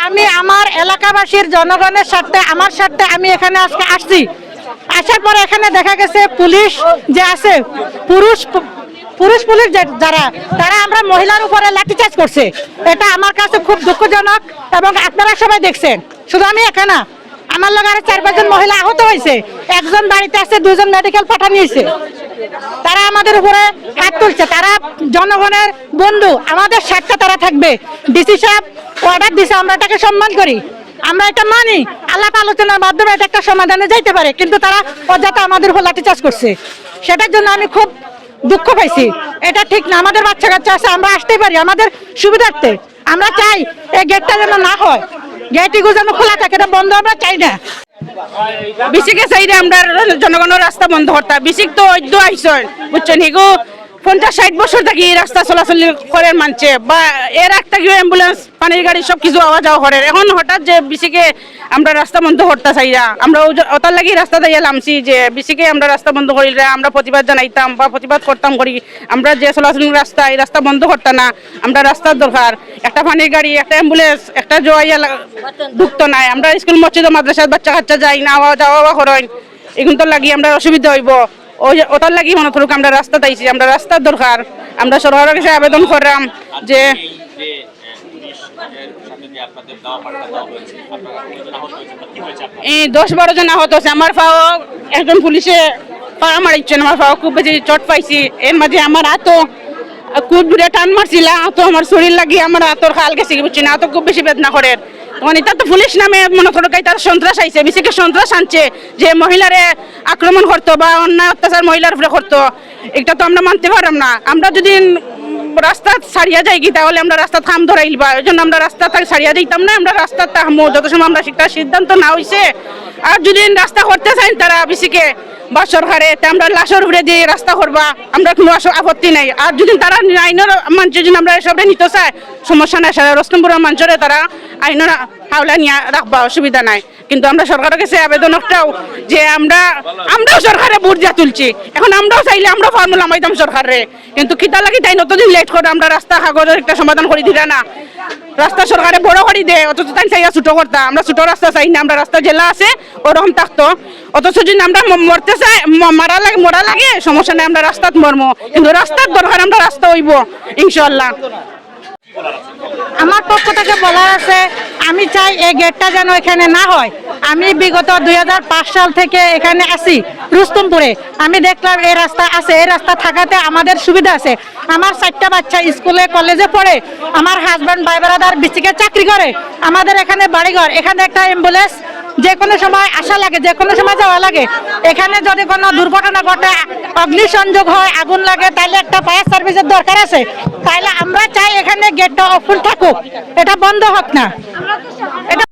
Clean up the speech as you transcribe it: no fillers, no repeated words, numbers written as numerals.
আমি আমার এলাকাবাসীর জনগণের স্বার্থে আমার স্বার্থে আমি এখানে আজকে আসছি। আসার পরে এখানে দেখা গেছে পুলিশ যে আছে পুলিশ যারা তারা আমরা মহিলার উপরে লাঠিচার্জ করছে। এটা আমার কাছে খুব দুঃখজনক এবং আপনারা সবাই দেখছেন। শুধু আমি একা না, আমার লগে আরো 4-5 জন মহিলা আহত হয়েছে। একজন বাড়িতে আছে, 2 জন মেডিকেল পাঠানো হয়েছে। তারা আমাদের উপরে হাত তুলছে। তারা জনগণের বন্ধু, আমাদের স্বার্থে তারা থাকবে। ডিসি সাহেব অর্ডার দিছে, আমরা এটাকে সম্মান করি, আমরা এটা মানি। আলাপ আলোচনার মাধ্যমে এটা একটা সমাধানে যাইতে পারে, কিন্তু তারা অযথা আমাদের উপর লাঠিচার্জ করছে। সেটার জন্য আমি খুব দুঃখ পাইছি। এটা ঠিক না। আমাদের বাচ্চা কাচ্চা আছে, আমরা আসতেই পারি আমাদের সুবিধার্থে। আমরা চাই এই গেটটা যেন না হয়, গেটগুলো যেন খোলা থাকে, এটা বন্ধ আমরা চাই না। বিসিকে চাইলে আমরা জনগণের রাস্তা বন্ধ করতাম। বিসিক তো ঐদ্য আইসন বুঝছেন, হিগু 50-60 বছর থাকি রাস্তা চলাচল করে মানছে, বা এর একটা কি অ্যাম্বুলেন্স পানির গাড়ি সব কিছু আওয়া যাওয়া করে। এখন হঠাৎ যে বিসিকে আমরা রাস্তা বন্ধ করতে চাইরা, আমরা ওটার লাগি রাস্তা দিয়ে লামছি যে বিসিকে আমরা রাস্তা বন্ধ করিলে আমরা প্রতিবাদ জানাইতাম বা প্রতিবাদ করতাম করি। আমরা যে চলাচল রাস্তা, এই রাস্তা বন্ধ করতাম না। আমরা রাস্তার দরকার, একটা পানির গাড়ি, একটা অ্যাম্বুলেন্স, একটা জোয়াইয়া ঢুকতো নাই। আমরা স্কুল মসজিদ মাদ্রাসার বাচ্চা কাচ্চা যাই না, যাওয়া করেন, এগুলো তো লাগি আমরা অসুবিধা হইব। ওটার লাগি মনে করুক আমরা রাস্তা চাইছি, আমরা রাস্তার দরকার। আমরা সরকারের কাছে আবেদন করলাম যে এই 10-12 জন আহত হয়েছে। আমার পাও একজন পুলিশে পাড়া মারিচ্ছেন, আমার পাও খুব বেশি চোট পাইছি। এর মাঝে আমার হাতও খুব দূরে টান মারছিল, তো আমার শরীর লাগি আমার হাতর খাল গেছে, বুঝছি না, তো খুব বেশি বেদনা করে। তখন এটা তো পুলিশ নামে মনে করো তার সন্ত্রাস আইছে, বেশিকে সন্ত্রাস আনছে যে মহিলারে আক্রমণ করতো বা অন্যায় অত্যাচার মহিলার উপরে করতো। এটা তো আমরা মানতে পারলাম না। আমরা যদি রাস্তা ছাড়িয়া যাই কি, তাহলে আমরা রাস্তা থাম ধরাইলবা, ওই জন্য আমরা রাস্তা ছাড়িয়া দিতাম না। আমরা রাস্তা থামো যত সময় আমরা শিক্ষার সিদ্ধান্ত না হয়েছে। আর যদি রাস্তা করতে চাই তারা বিসিকে বা সরকারে, আমরা লাশের উপরে দিয়ে রাস্তা করবা, আমরা কোনো আপত্তি নাই। আর যদি তারা আইনের মানুষ যদি আমরা এসব নিতে চাই, সমস্যা নাই, সারা রস্তমপুরের মানুষরে তারা আইনের হাওলা নিয়ে রাখবা, অসুবিধা নাই। কিন্তু আমরা সরকারের কাছে আবেদন একটাও যে আমরাও সরকারে ভোট দিয়া তুলছি, এখন আমরাও চাইলে আমরা ফর্মুলা মাইতাম সরকারে, কিন্তু কিতা লাগি তাই নতদিন লেট করে আমরা রাস্তা কাগজের একটা সমাধান করে দিলা না। রাস্তা সরকারে বড় করে দে, অথচ তাই চাইয়া ছোট করতাম। আমরা ছোট রাস্তা চাই না, আমরা রাস্তা জেলা আছে ওরকম থাকতো। অথচ যদি আমরা মরতে চাই, মরা লাগে সমস্যা নেই, আমরা রাস্তাত মরম, কিন্তু রাস্তার দরকার, আমরা রাস্তা হইব ইনশাল্লাহ। আমার পক্ষ থেকে বলার আছে, আমি চাই এই গেটটা যেন এখানে না হয়। আমি বিগত 2005 সাল থেকে এখানে আছি রুস্তমপুরে। আমি দেখলাম এই রাস্তা আছে, এই রাস্তা থাকাতে আমাদের সুবিধা আছে। আমার 4টা বাচ্চা স্কুলে কলেজে পড়ে, আমার হাজব্যান্ড ভাই ব্রাদার বিসিকে চাকরি করে, আমাদের এখানে বাড়িঘর, এখানে একটা অ্যাম্বুলেন্স যে কোনো সময় আসা লাগে, যে কোনো সময় যাওয়া লাগে। এখানে যদি কোনো দুর্ঘটনা ঘটে, অগ্নিসংযোগ হয়, আগুন লাগে, তাহলে একটা ফায়ার সার্ভিসের দরকার আছে। তাইলে আমরা চাই এখানে গেটটা ওপেন থাকুক, এটা বন্ধ হোক না।